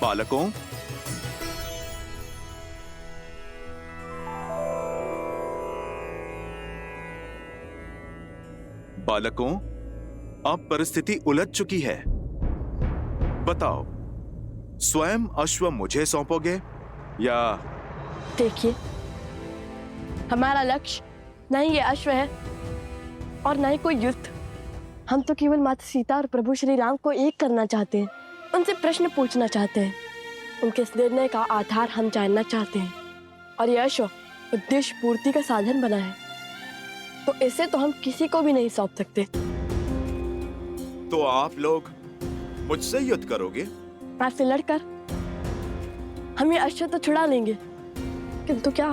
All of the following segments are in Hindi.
बालकों, बालकों, अब परिस्थिति उलझ चुकी है। बताओ, स्वयं अश्व मुझे सौंपोगे या? देखिए, हमारा लक्ष्य न ही ये अश्व है और न ही कोई युद्ध। हम तो केवल माता सीता और प्रभु श्री राम को एक करना चाहते हैं, उनसे प्रश्न पूछना चाहते हैं, उनके इस निर्णय का आधार हम जानना चाहते हैं। और यह अश्व उद्देश्य पूर्ति का साधन बना है, तो इसे तो हम किसी को भी नहीं सौंप सकते। तो आप लोग मुझसे युद्ध करोगे? आपसे लड़कर हम ये अश्व तो छुड़ा लेंगे, किंतु क्या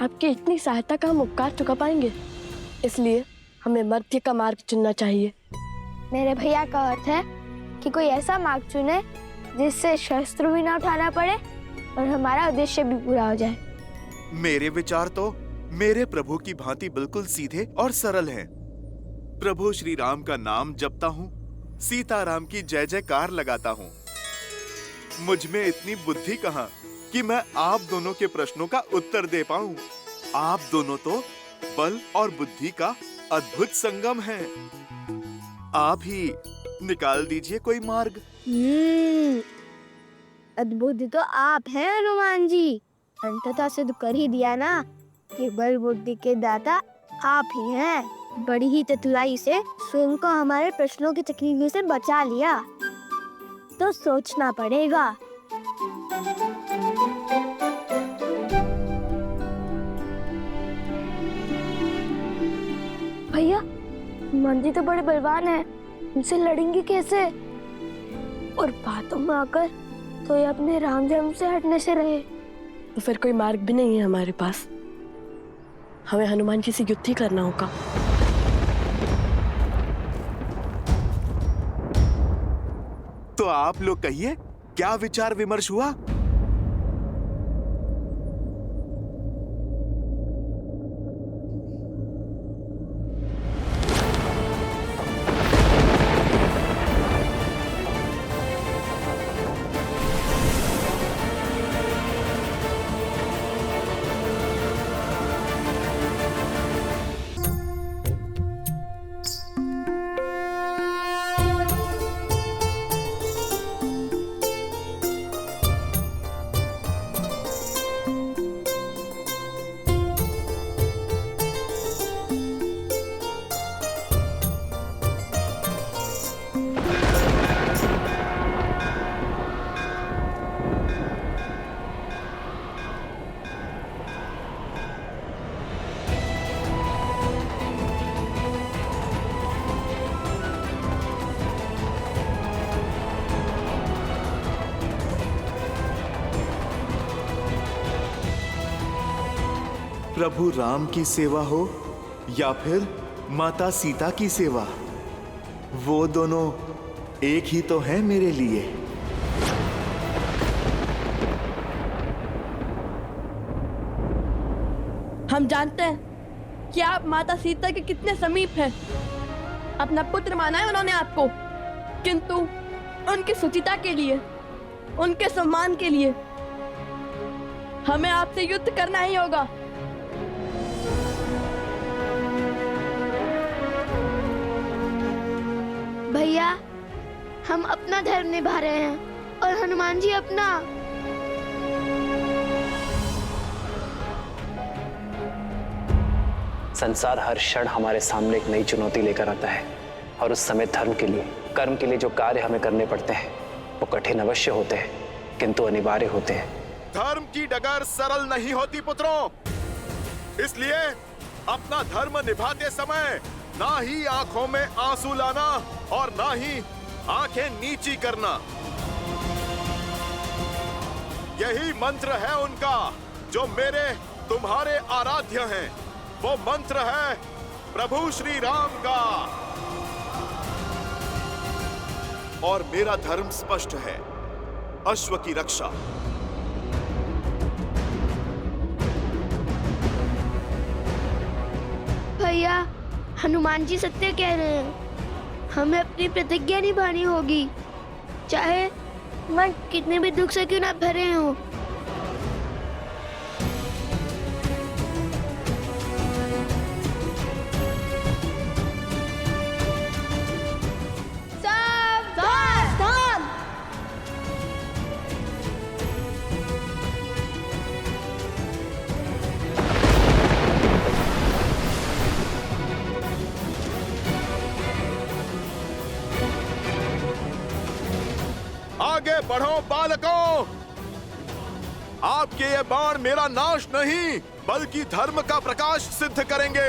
आपकी इतनी सहायता का हम उपकार चुका पाएंगे? इसलिए हमें मध्य का मार्ग चुनना चाहिए। मेरे भैया का अर्थ है कि कोई ऐसा मार्ग चुने जिससे शस्त्र भी ना उठाना पड़े और हमारा उद्देश्य भी पूरा हो जाए। मेरे विचार तो मेरे प्रभु की भांति बिल्कुल सीधे और सरल हैं। प्रभु श्री राम का नाम जपता हूँ, सीताराम की जय जयकार लगाता हूँ। मुझ में इतनी बुद्धि कहाँ कि मैं आप दोनों के प्रश्नों का उत्तर दे पाऊं। आप दोनों तो बल और बुद्धि का अद्भुत संगम है। आप ही निकाल दीजिए कोई मार्ग। अद्भुत तो आप हैं हनुमान जी। अंततः सिद्ध कर ही दिया ना कि बल बुद्धि के दाता आप ही हैं। बड़ी ही चतुराई से स्वयं को हमारे प्रश्नों की तकलीफ से बचा लिया, तो सोचना पड़ेगा। भैया, हनुमान जी तो बड़े बलवान हैं, उनसे लड़ेंगे कैसे? और बातों में आकर तो ये अपने राम जन्म से हटने से रहे। तो फिर कोई मार्ग भी नहीं है हमारे पास, हमें हनुमान जी से युद्ध ही करना होगा। तो आप लोग कहिए, क्या विचार विमर्श हुआ? प्रभु राम की सेवा हो या फिर माता सीता की सेवा, वो दोनों एक ही तो है मेरे लिए। हम जानते हैं कि आप माता सीता के कितने समीप हैं। अपना पुत्र माना है उन्होंने आपको, किंतु उनकी सुचिता के लिए, उनके सम्मान के लिए हमें आपसे युद्ध करना ही होगा। भैया, हम अपना धर्म निभा रहे हैं और हनुमान जी अपना। संसार हर क्षण हमारे सामने एक नई चुनौती लेकर आता है, और उस समय धर्म के लिए, कर्म के लिए जो कार्य हमें करने पड़ते हैं वो कठिन अवश्य होते हैं, किंतु अनिवार्य होते हैं। धर्म की डगर सरल नहीं होती पुत्रों, इसलिए अपना धर्म निभाते समय ना ही आंखों में आंसू लाना और ना ही आंखें नीची करना। यही मंत्र है उनका जो मेरे तुम्हारे आराध्य हैं। वो मंत्र है प्रभु श्री राम का। और मेरा धर्म स्पष्ट है, अश्व की रक्षा। भैया, हनुमान जी सत्य कह रहे हैं। हमें अपनी प्रतिज्ञा निभानी होगी, चाहे मन कितने भी दुख से क्यों ना भरे हो, सावधान! आगे बढ़ो बालकों, आपके ये बाण मेरा नाश नहीं बल्कि धर्म का प्रकाश सिद्ध करेंगे।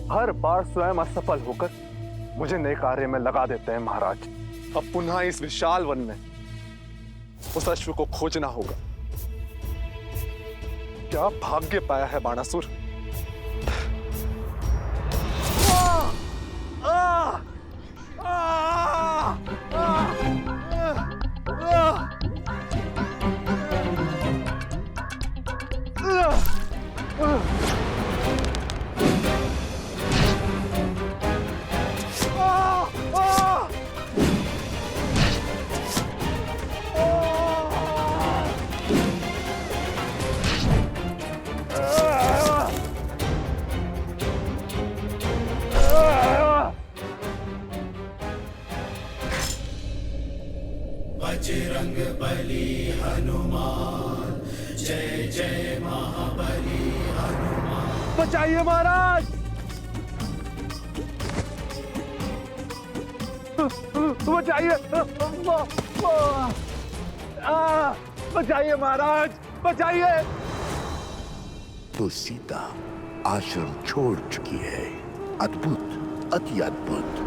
हर बार स्वयं असफल होकर मुझे नए कार्य में लगा देते हैं महाराज। अब पुनः इस विशाल वन में उस अश्व को खोजना होगा। क्या भाग्य पाया है बाणासुर। बचाइए महाराज, बचाइए, बचाइए महाराज, बचाइए। तो सीता आश्रम छोड़ चुकी है। अद्भुत, अति अद्भुत।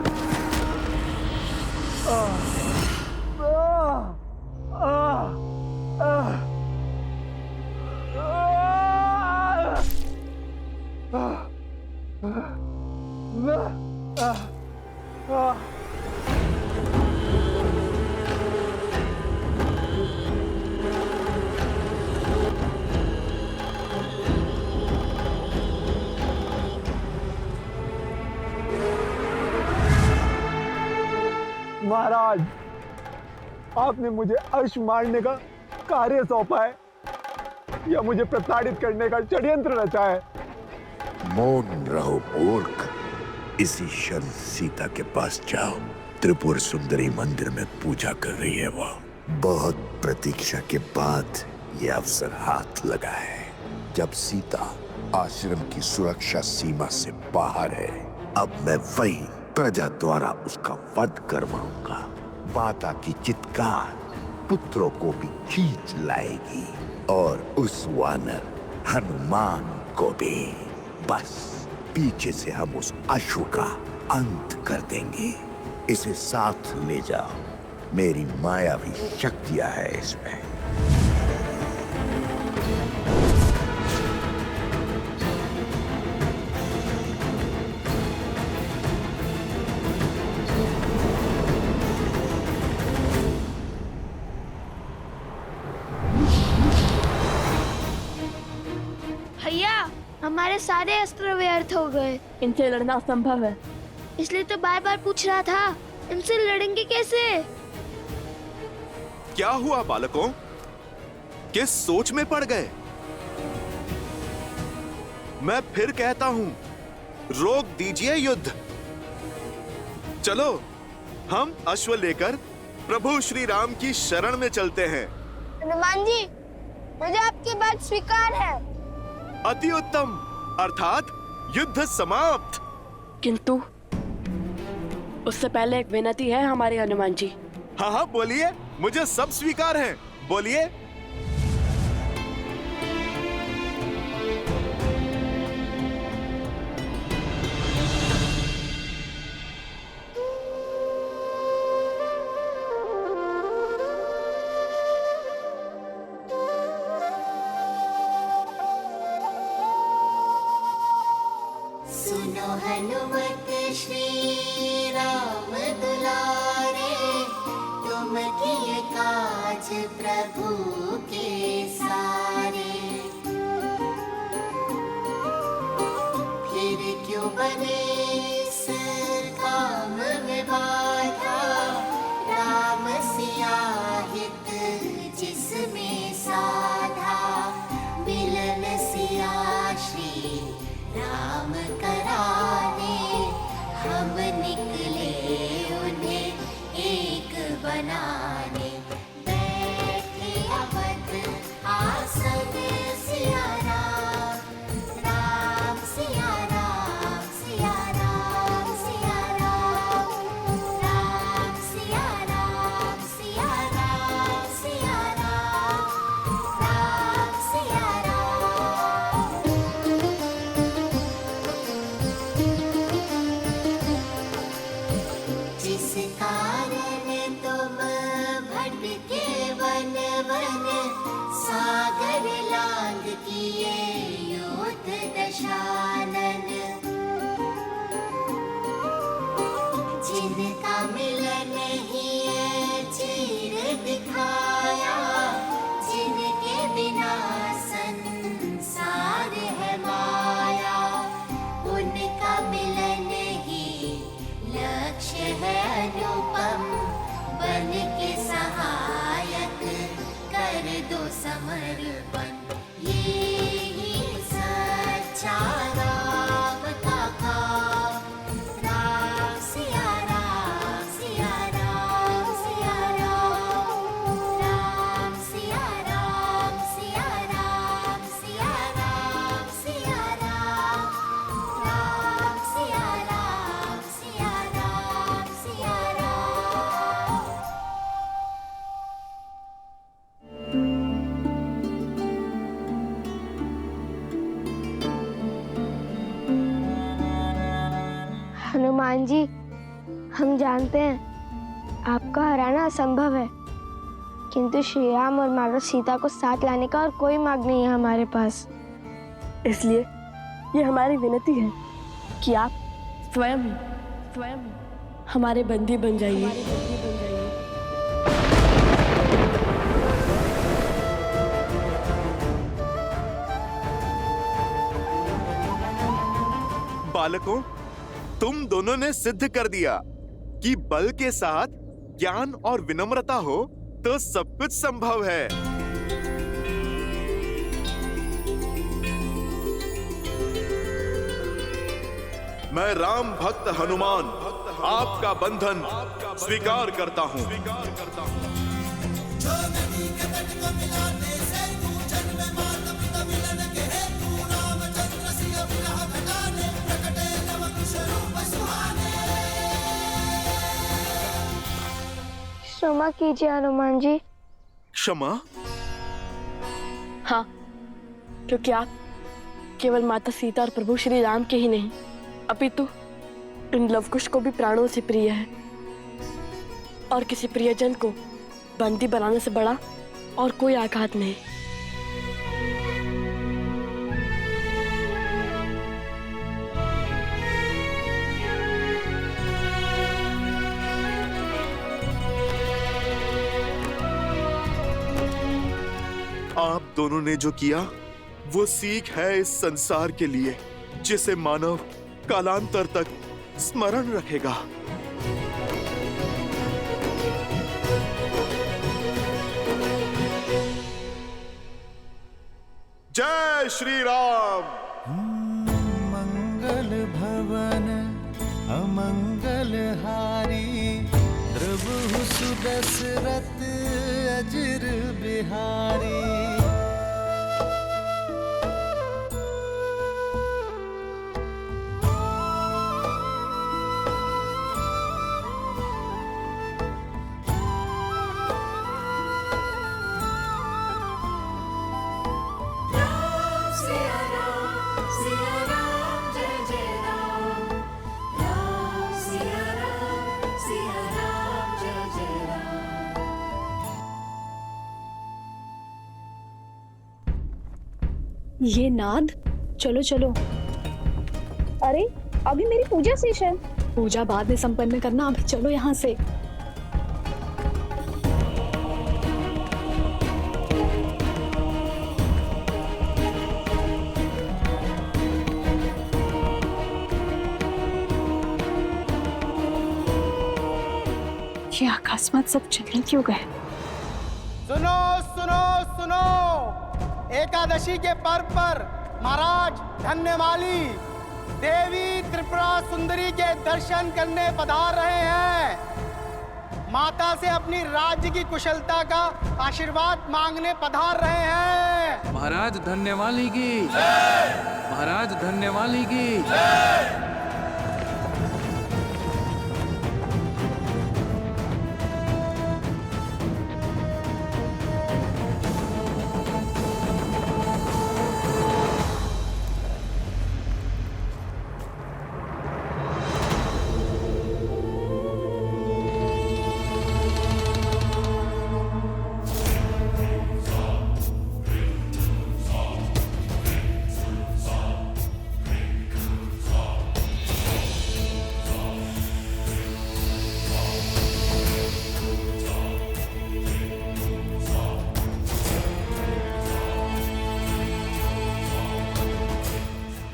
महाराज, आपने मुझे अश्व मारने का कार्य सौंपा है या मुझे प्रताड़ित करने का षड्यंत्र रचा है? मौन रहो मूर्ख। इसी क्षण सीता के पास जाओ। त्रिपुर सुंदरी मंदिर में पूजा कर रही है वो। बहुत प्रतीक्षा के बाद ये अवसर हाथ लगा है। जब सीता आश्रम की सुरक्षा सीमा से बाहर है, अब मैं वही प्रजा द्वारा उसका वध करवाऊंगा। माता की चित्कार पुत्रों को भी खींच लाएगी और उस वानर हनुमान को भी। बस पीछे से हम उस अश्व का अंत कर देंगे। इसे साथ ले जाओ। मेरी मायावी शक्तियां है इसमें। भैया हमारे सारे अस्त्र व्यर्थ हो गए। इनसे लड़ना असंभव है। इसलिए तो बार बार पूछ रहा था, इनसे लड़ेंगे कैसे? क्या हुआ बालकों, किस सोच में पड़ गए? मैं फिर कहता हूं, रोक दीजिए युद्ध। चलो हम अश्व लेकर प्रभु श्री राम की शरण में चलते हैं। हनुमान जी, मुझे आपकी बात स्वीकार है। अति उत्तम, अर्थात युद्ध समाप्त। किंतु उससे पहले एक विनती है हमारे हनुमान जी। हाँ हाँ बोलिए, मुझे सब स्वीकार है, बोलिए। काज प्रभु के सारे, फिर क्यों बने इस काम में बाधा, राम सिया हित जिसमें साधा, मिलन सिया श्री राम कराने, हम निकले उन्हें एक बनाने, बैठे अवध आसन सिया राम, राम सिया राम, सिया राम, सिया राम, राम सिया राम, सिया राम, सिया राम, राम सिया राम। जिस कारण तुम भटके वन वन, सागर लांग किए योद्ध दशानन, जिनका मिलन ही चीर दिखाया, जिनके बिना संसार है माया, उनका मिलन ही लक्ष्य है अनुपम, बन के सहायक कर दो समर्पण, ये ही सच्चा राम का काम, राम सिया राम, सिया राम, सिया राम, राम सिया राम, सिया राम, सिया राम, सिया राम, राम सिया राम, सिया राम, सिया राम। हनुमान जी, हम जानते हैं आपका हराना असंभव है, किंतु श्री राम और माता सीता को साथ लाने का और कोई मार्ग नहीं है हमारे पास। इसलिए ये हमारी विनती है कि आप स्वयं हमारे बंदी बन जाइए। बालकों, तुम दोनों ने सिद्ध कर दिया कि बल के साथ ज्ञान और विनम्रता हो तो सब कुछ संभव है। मैं राम भक्त हनुमान आपका बंधन स्वीकार करता हूँ। क्षमा कीजिए हनुमान जी। क्षमा? हाँ, क्योंकि आप केवल माता सीता और प्रभु श्री राम के ही नहीं, अपितु इन लवकुश को भी प्राणों से प्रिय है, और किसी प्रियजन को बंदी बनाने से बड़ा और कोई आघात नहीं। आप दोनों ने जो किया वो सीख है इस संसार के लिए, जिसे मानव कालांतर तक स्मरण रखेगा। जय श्री राम। मंगल भवन अमंगल हारी, प्रभु सुदशरथ अजर बिहारी। ये नाद, चलो चलो। अरे अभी मेरी पूजा शेष है। पूजा बाद में संपन्न करना, अभी चलो यहाँ से। ये अकस्मात सब चले क्यों गए? सुनो सुनो सुनो, एकादशी के पर्व पर महाराज धन्यमाली देवी त्रिपुरा सुंदरी के दर्शन करने पधार रहे हैं। माता से अपनी राज्य की कुशलता का आशीर्वाद मांगने पधार रहे हैं। महाराज धन्यवाली की महाराज धन्यवाली की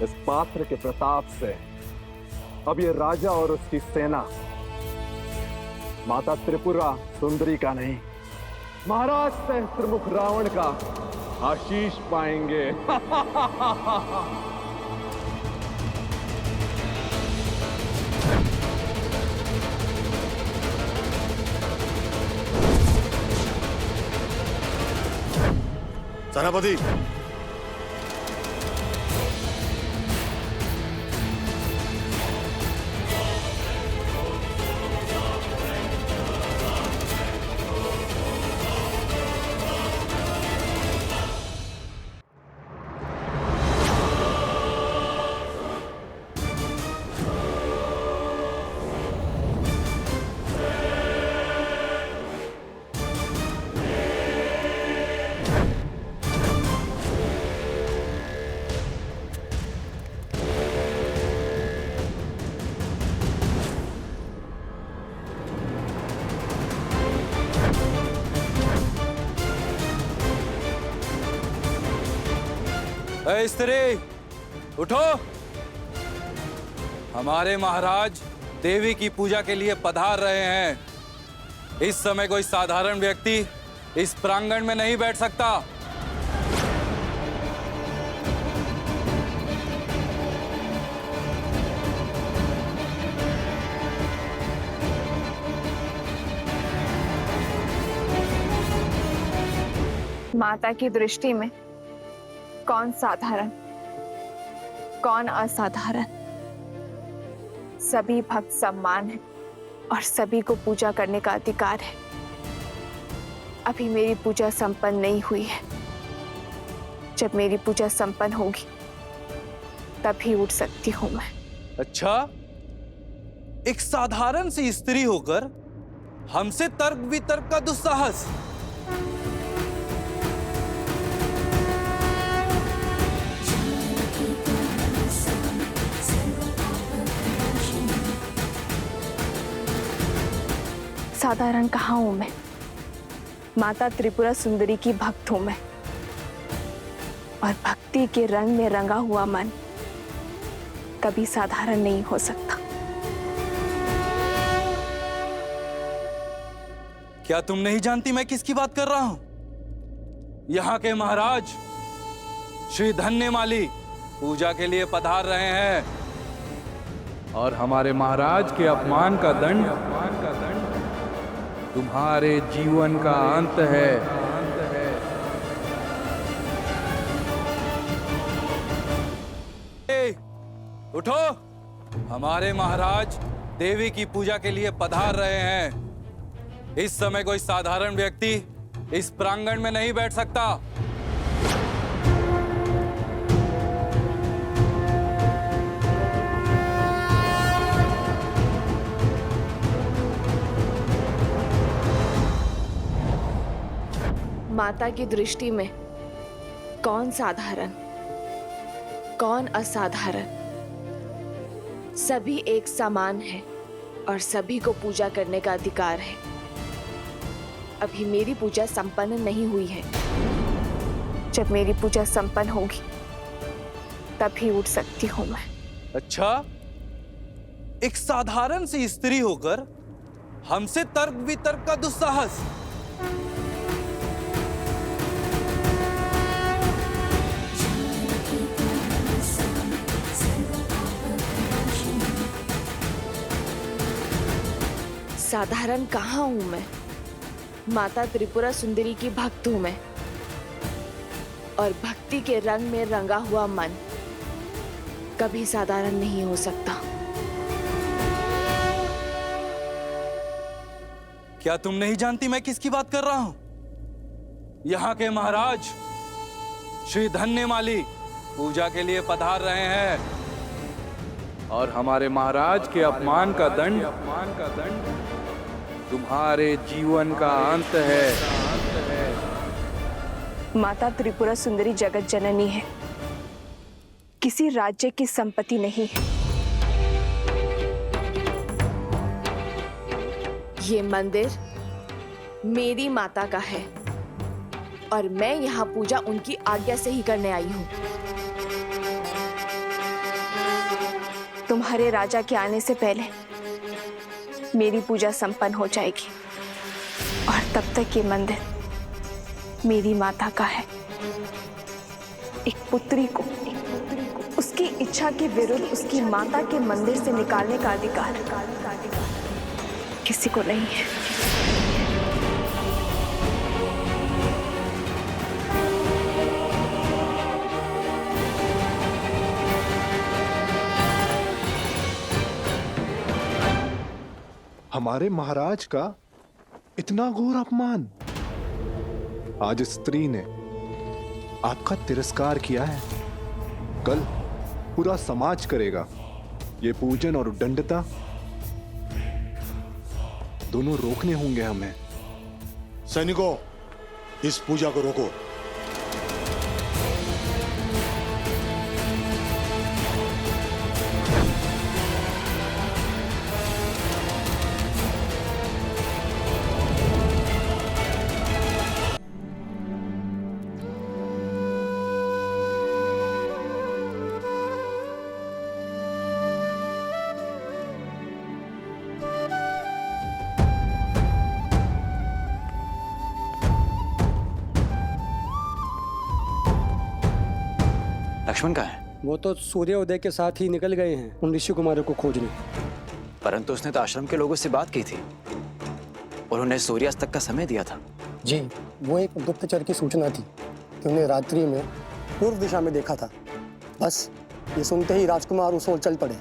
इस पात्र के प्रताप से अब ये राजा और उसकी सेना माता त्रिपुरा सुंदरी का नहीं, महाराज सहस्त्रमुख रावण का आशीष पाएंगे। सेनापति, स्त्री उठो, हमारे महाराज देवी की पूजा के लिए पधार रहे हैं। इस समय कोई साधारण व्यक्ति इस प्रांगण में नहीं बैठ सकता। माता की दृष्टि में कौन साधारण, कौन असाधारण, सभी भक्त सम्मान है और सभी को पूजा करने का अधिकार है। अभी मेरी पूजा संपन्न नहीं हुई है। जब मेरी पूजा संपन्न होगी तभी उठ सकती हूं मैं। अच्छा, एक साधारण सी स्त्री होकर हमसे तर्क वितर्क का दुस्साहस। साधारण कहाँ हूं मैं? माता त्रिपुरा सुंदरी की भक्त हूं मैं, और भक्ति के रंग में रंगा हुआ मन कभी साधारण नहीं हो सकता। क्या तुम नहीं जानती मैं किसकी बात कर रहा हूं? यहाँ के महाराज श्री धन्यमाली पूजा के लिए पधार रहे हैं, और हमारे महाराज के अपमान का दंड तुम्हारे जीवन का अंत है। उठो, हमारे महाराज देवी की पूजा के लिए पधार रहे हैं। इस समय कोई साधारण व्यक्ति इस प्रांगण में नहीं बैठ सकता। माता की दृष्टि में कौन साधारण, कौन असाधारण, सभी एक समान है और सभी को पूजा करने का अधिकार है। अभी मेरी पूजा संपन्न नहीं हुई है। जब मेरी पूजा संपन्न होगी तभी उठ सकती हूं मैं। अच्छा, एक साधारण सी स्त्री होकर हमसे तर्क वितर्क का दुस्साहस। साधारण कहाँ हूं मैं? माता त्रिपुरा सुंदरी की भक्त हूं मैं, और भक्ति के रंग में रंगा हुआ मन कभी साधारण नहीं हो सकता। क्या तुम नहीं जानती मैं किसकी बात कर रहा हूं? यहाँ के महाराज श्री धन्यमाली पूजा के लिए पधार रहे हैं, और हमारे महाराज के अपमान का दंड तुम्हारे जीवन का अंत है। माता त्रिपुरा सुंदरी जगत जननी है, किसी राज्य की संपत्ति नहीं है। ये मंदिर मेरी माता का है, और मैं यहाँ पूजा उनकी आज्ञा से ही करने आई हूँ। तुम्हारे राजा के आने से पहले मेरी पूजा संपन्न हो जाएगी, और तब तक ये मंदिर मेरी माता का है। एक पुत्री को उसकी इच्छा के विरुद्ध उसकी माता के मंदिर से निकालने का अधिकार किसी को नहीं है। हमारे महाराज का इतना घोर अपमान। आज स्त्री ने आपका तिरस्कार किया है, कल पूरा समाज करेगा। ये पूजन और उद्दंडता दोनों रोकने होंगे हमें। सैनिकों, इस पूजा को रोको। लक्ष्मण कहाँ है? वो तो सूर्योदय के साथ ही निकल गए हैं उन ऋषि कुमारों को खोजने। परंतु उसने तो आश्रम के लोगों से बात की थी और उन्हें सूर्यास्त तक का समय दिया था। जी, वो एक गुप्तचर की सूचना थी कि उन्हें रात्रि में पूर्व दिशा में देखा था। बस ये सुनते ही राजकुमार उस ओर चल पड़े।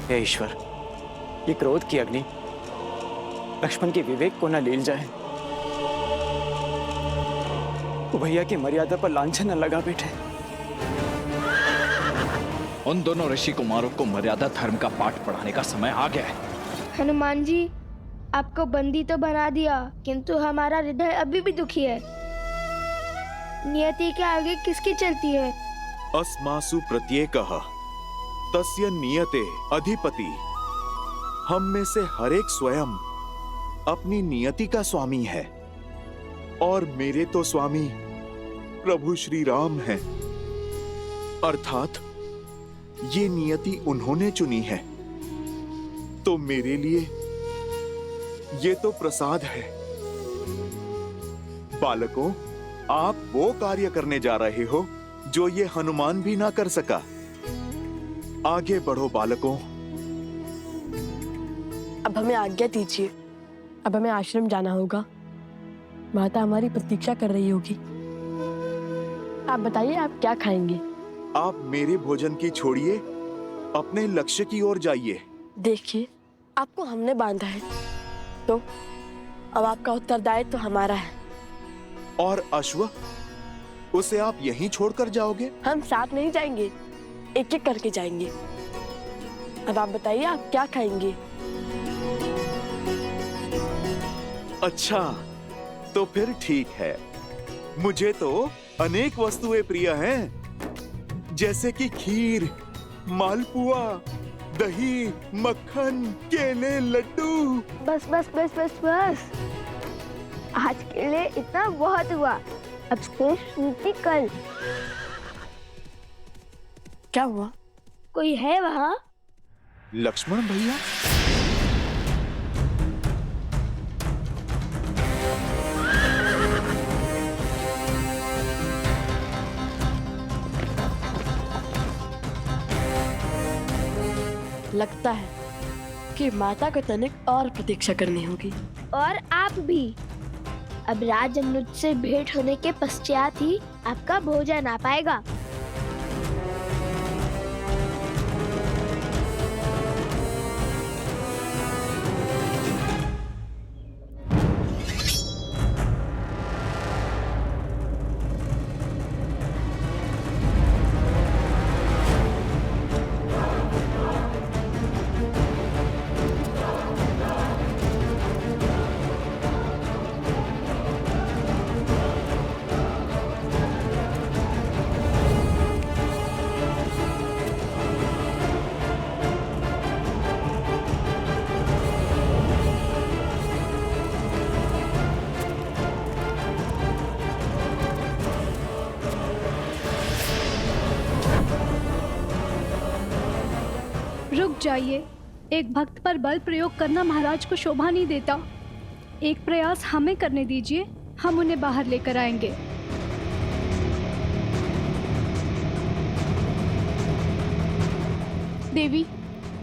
हे ईश्वर, ये क्रोध की अग्नि लक्ष्मण के विवेक को न लील जाए, भैया की मर्यादा पर लांछन न लगा बैठे। उन दोनों ऋषि कुमारों को मर्यादा धर्म का पाठ पढ़ाने का समय आ गया है। हनुमान जी, आपको बंदी तो बना दिया, किंतु हमारा हृदय अभी भी दुखी है। नियति के आगे किसकी चलती है? अस्मासु प्रत्येकः तस्य नियते अधिपति। हम में से हर एक स्वयं अपनी नियति का स्वामी है, और मेरे तो स्वामी प्रभु श्री राम हैं। अर्थात ये नियति उन्होंने चुनी है, तो मेरे लिए ये तो प्रसाद है। बालकों, आप वो कार्य करने जा रहे हो जो ये हनुमान भी ना कर सका। आगे बढ़ो बालकों। अब हमें आज्ञा दीजिए, अब हमें आश्रम जाना होगा। माता हमारी प्रतीक्षा कर रही होगी। आप बताइए, आप क्या खाएंगे? आप मेरे भोजन की छोड़िए, अपने लक्ष्य की ओर जाइए। देखिए, आपको हमने बांधा है, तो अब आपका उत्तरदायित्व तो हमारा है। और अश्व, उसे आप यहीं छोड़कर जाओगे? हम साथ नहीं जाएंगे, एक एक करके जाएंगे। अब आप बताइए, आप क्या खाएंगे? अच्छा, तो फिर ठीक है। मुझे तो अनेक वस्तुएं प्रिय हैं, जैसे कि खीर, मालपुआ, दही, मक्खन, केले, लड्डू। बस बस बस बस बस, आज के लिए इतना बहुत हुआ। अब शेष नीति कल। क्या हुआ? कोई है वहाँ? लक्ष्मण भैया? लगता है कि माता को तनिक और प्रतीक्षा करनी होगी। और आप भी। अब राज अनुज से भेंट होने के पश्चात ही आपका भोजन आ पाएगा। रुक जाइए। एक भक्त पर बल प्रयोग करना महाराज को शोभा नहीं देता। एक प्रयास हमें करने दीजिए, हम उन्हें बाहर लेकर आएंगे। देवी,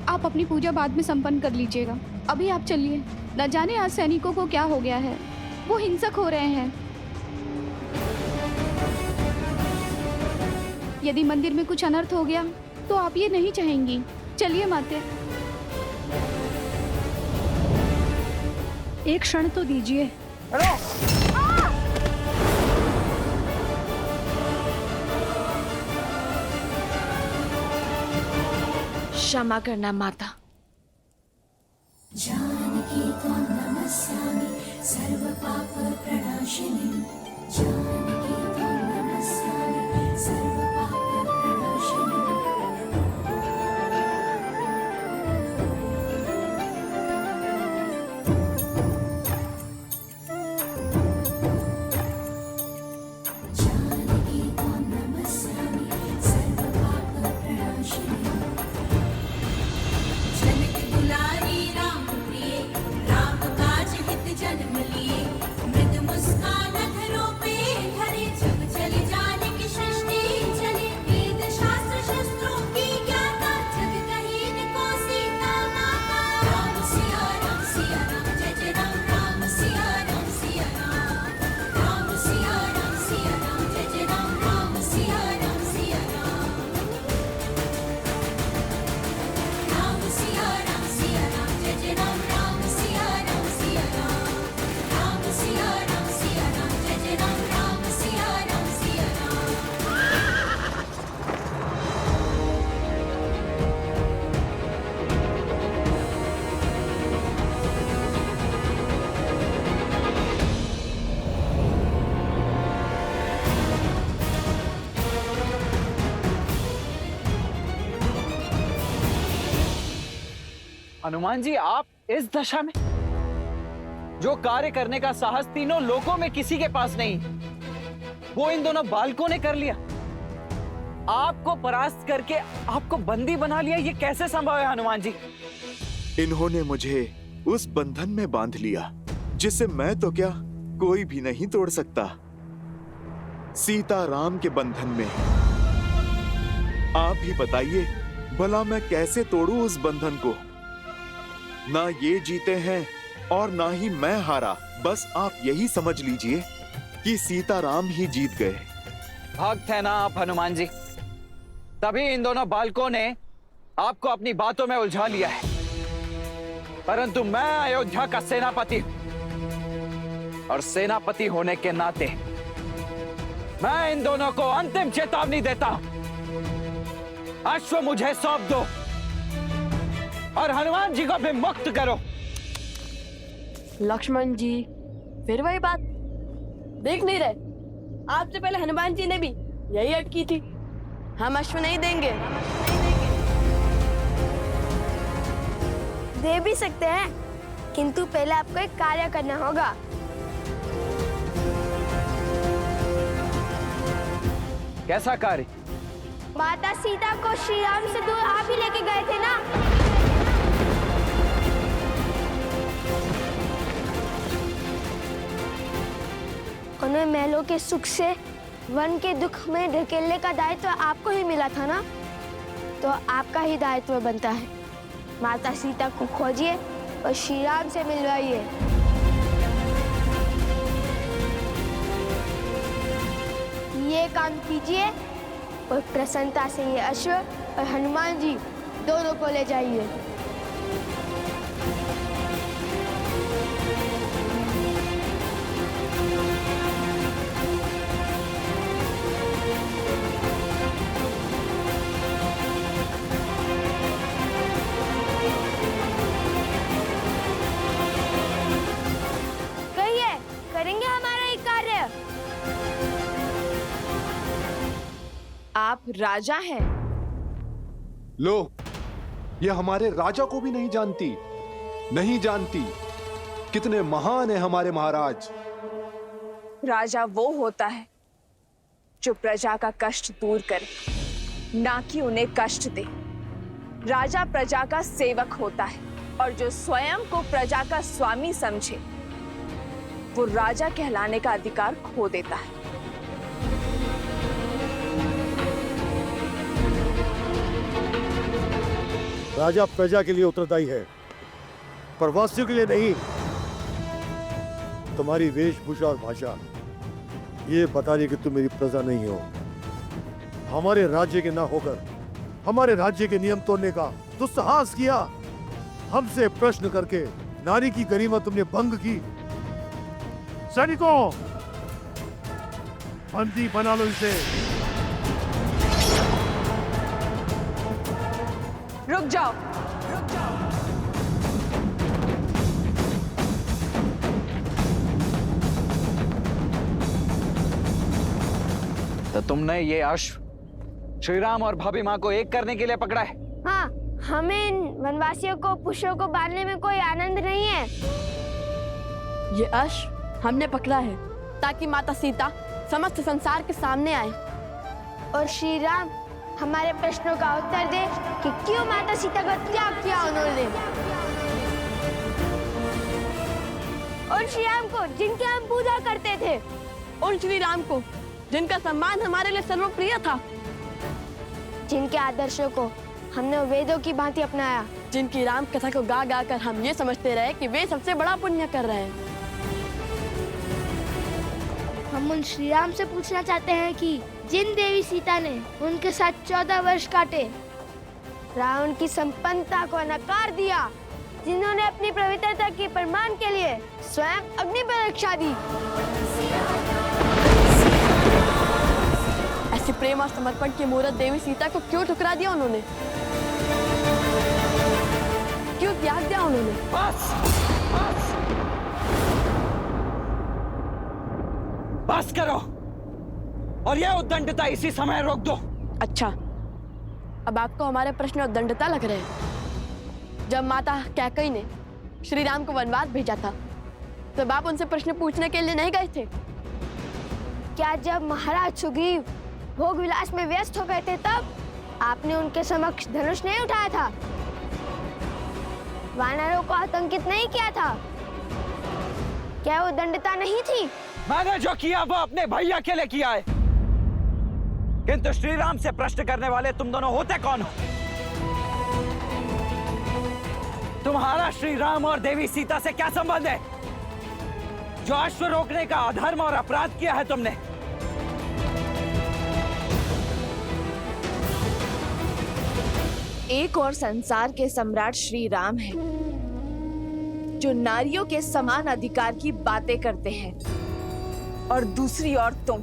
आप अपनी पूजा बाद में संपन्न कर लीजिएगा। अभी आप चलिए। न जाने आज सैनिकों को क्या हो गया है, वो हिंसक हो रहे हैं। यदि मंदिर में कुछ अनर्थ हो गया तो आप ये नहीं चाहेंगी। चलिए माते। एक क्षण तो दीजिए। क्षमा करना माता। जानकी त्वं नमस्यामि सर्वपाप प्रणाशिनी। जानकी त्वं नमस्यामि सर्वपाप प्रणाशिनी। जानकी त्वं नमस्यामि सर्वपाप प्रणाशिनी। जनक दुलारी राम प्रिय, राम काज हित जन्म लिए। मृद मुस्कान अधरों पे धरे, जब चले जानकी सृष्टि चले। वेद शास्त्र शस्त्रों की ज्ञाता, जग कहीं को सीता माता। राम सिया राम, जय जय राम। राम सिया राम, राम सिया राम, जय जय राम। राम सिया राम, राम सिया राम, जय जय राम। राम सिया राम, राम सिया राम, जय जय राम। राम सिया राम, हनुमान जी, आप इस दशा में? जो कार्य करने का साहस तीनों लोकों में किसी के पास नहीं, वो इन दोनों बालकों ने कर लिया। आपको परास्त करके आपको बंदी बना लिया। ये कैसे संभव है हनुमान जी? इन्होंने मुझे उस बंधन में बांध लिया जिसे मैं तो क्या, कोई भी नहीं तोड़ सकता। सीता राम के बंधन में। आप ही बताइए, भला मैं कैसे तोड़ूं उस बंधन को? ना ये जीते हैं और ना ही मैं हारा। बस आप यही समझ लीजिए कि सीताराम ही जीत गए। भक्त है ना आप हनुमान जी, तभी इन दोनों बालकों ने आपको अपनी बातों में उलझा लिया है। परंतु मैं अयोध्या का सेनापति हूं, और सेनापति होने के नाते मैं इन दोनों को अंतिम चेतावनी देता हूं। अश्व मुझे सौंप दो और हनुमान जी को भी मुक्त करो। लक्ष्मण जी, फिर वही बात। देख नहीं रहे, आपसे पहले हनुमान जी ने भी यही अटकी थी। हम अश्व नहीं देंगे। दे भी सकते हैं, किंतु पहले आपको एक कार्य करना होगा। कैसा कार्य? माता सीता को श्री राम से दूर आप ही लेके गए थे ना। उन्हें महलों के सुख से वन के दुख में ढकेलने का दायित्व आपको ही मिला था ना, तो आपका ही दायित्व बनता है। माता सीता को खोजिए और श्री राम से मिलवाइए। ये काम कीजिए और प्रसन्नता से ये अश्व और हनुमान जी दोनों को ले जाइए। कहिए, करेंगे हमारा ये कार्य। आप राजा हैं। लो, ये हमारे राजा को भी नहीं जानती, नहीं जानती कितने महान है हमारे महाराज। राजा वो होता है जो प्रजा का कष्ट दूर करे, ना कि उन्हें कष्ट दे। राजा प्रजा का सेवक होता है और जो स्वयं को प्रजा का स्वामी समझे वो राजा कहलाने का अधिकार खो देता है। राजा प्रजा के लिए उत्तरदायी है, प्रवासियों के लिए नहीं। तुम्हारी वेशभूषा और भाषा ये बता रही कि तुम मेरी प्रजा नहीं हो। हमारे राज्य के ना होकर हमारे राज्य के नियम तोड़ने का दुस्साहस किया। हमसे प्रश्न करके नारी की गरिमा तुमने भंग की। सैनिकों, बंदी बना लो इसे। रुक जाओ। तो तुमने ये अश्व श्री राम और भाभी माँ को एक करने के लिए पकड़ा है? हाँ, हमें इन वनवासियों को पुष्पों को बांधने में कोई आनंद नहीं है। ये अश्व हमने पकड़ा है ताकि माता सीता समस्त संसार के सामने आए और श्री राम हमारे प्रश्नों का उत्तर दे कि क्यों माता सीता का त्याग किया उन्होंने। और श्री राम को जिनकी हम पूजा करते थे, उन श्री राम को जिनका सम्मान हमारे लिए सर्वप्रिय था, जिनके आदर्शों को हमने वेदों की भांति अपनाया, जिनकी राम कथा को गा गा कर हम ये समझते रहे कि वे सबसे बड़ा पुण्य कर रहे हैं। हम उन श्री राम से पूछना चाहते हैं कि जिन देवी सीता ने उनके साथ 14 वर्ष काटे, रावण की संपन्नता को नकार दिया, जिन्होंने अपनी पवित्रता के प्रमाण के लिए स्वयं अग्नि परीक्षा दी, ऐसे प्रेम और समर्पण की मूर्त देवी सीता को क्यों ठुकरा दिया उन्होंने? क्यों त्याग दिया उन्होंने? बस करो और यह उद्दंडता इसी समय रोक दो। अच्छा, अब आपको हमारे प्रश्न उद्दंडता लग रहे हैं। जब माता कैकेयी ने श्री राम को वनवास भेजा था, तब आप उनसे प्रश्न पूछने के लिए नहीं गए थे? क्या जब महाराज सुग्रीव भोग विलास में व्यस्त हो गए थे तब आपने उनके समक्ष धनुष नहीं उठाया था? वानरों को आतंकित नहीं किया था? क्या वो दंडता नहीं थी? मैंने जो किया वो अपने भैया के लिए किया है, किंतु श्री राम से प्रश्न करने वाले तुम दोनों होते कौन हो? तुम्हारा श्री राम और देवी सीता से क्या संबंध है? जो अश्व रोकने का अधर्म और अपराध किया है तुमने। एक और संसार के सम्राट श्री राम हैं, जो नारियों के समान अधिकार की बातें करते हैं, और दूसरी ओर तुम,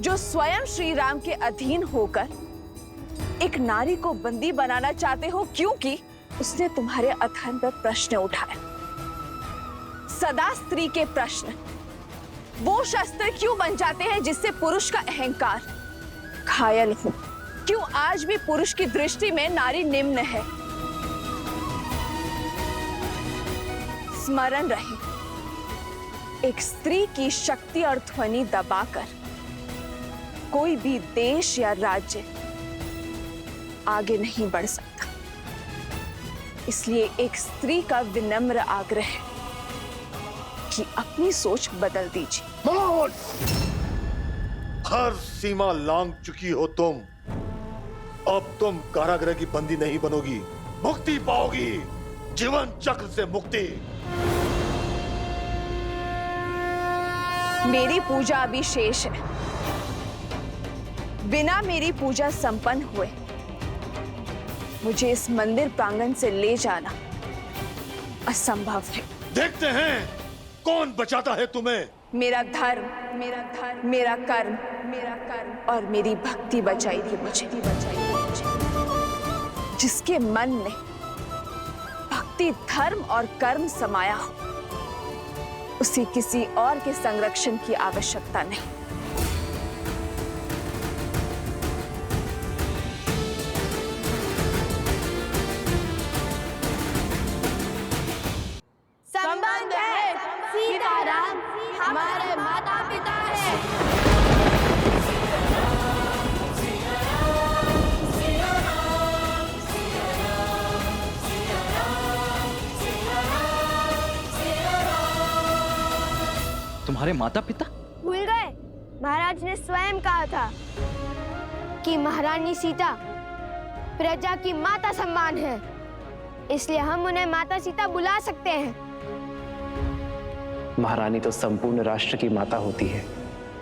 जो स्वयं श्री राम के अधीन होकर एक नारी को बंदी बनाना चाहते हो क्योंकि उसने तुम्हारे अधर्म पर प्रश्न उठाया। सदा स्त्री के प्रश्न वो शस्त्र क्यों बन जाते हैं जिससे पुरुष का अहंकार घायल हो? क्यों आज भी पुरुष की दृष्टि में नारी निम्न है? स्मरण रहे, एक स्त्री की शक्ति और ध्वनि दबाकर कोई भी देश या राज्य आगे नहीं बढ़ सकता। इसलिए एक स्त्री का विनम्र आग्रह है कि अपनी सोच बदल दीजिए। हर सीमा लांघ चुकी हो तुम। अब तुम कारागृह की बंदी नहीं बनोगी, मुक्ति पाओगी, जीवन चक्र से मुक्ति। मेरी पूजा अभी शेष है। बिना मेरी पूजा संपन्न हुए मुझे इस मंदिर प्रांगण से ले जाना असंभव है। देखते हैं कौन बचाता है तुम्हें। मेरा धर्म, मेरा कर्म और मेरी भक्ति बचाएगी मुझे। जिसके मन में भक्ति, धर्म और कर्म समाया हो, उसे किसी और के संरक्षण की आवश्यकता नहीं। संबंध है, सीताराम हमारे माता पिता हैं। तुम्हारे माता पिता? भूल गए? महाराज ने स्वयं कहा था कि महारानी सीता प्रजा की माता सम्मान है, इसलिए हम उन्हें माता सीता बुला सकते हैं। महारानी तो संपूर्ण राष्ट्र की माता होती है।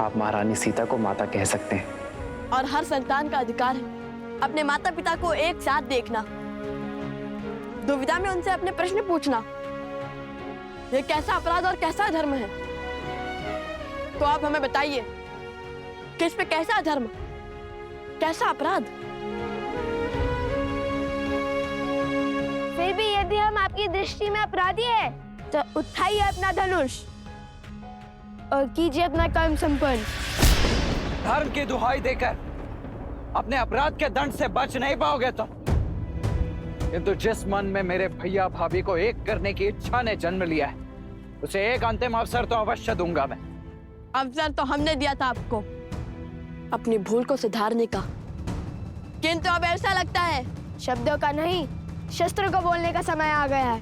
आप महारानी सीता को माता कह सकते हैं। और हर संतान का अधिकार है अपने माता पिता को एक साथ देखना, दुविधा में उनसे अपने प्रश्न पूछना। ये कैसा अपराध और कैसा धर्म है? तो आप हमें बताइए कि इस पे कैसा धर्म, कैसा अपराध? फिर भी यदि हम आपकी दृष्टि में अपराधी है तो उठाइए अपना धनुष और कीजिए अपना कर्म संपन्न। धर्म की दुहाई देकर अपने अपराध के दंड से बच नहीं पाओगे तुम। किंतु जिस मन में मेरे भैया भाभी को एक करने की इच्छा ने जन्म लिया है, उसे एक अंतिम अवसर तो अवश्य दूंगा मैं। अवसर तो हमने दिया था आपको अपनी भूल को सुधारने का, किंतु अब ऐसा लगता है शब्दों का नहीं, शस्त्रों को बोलने का समय आ गया है।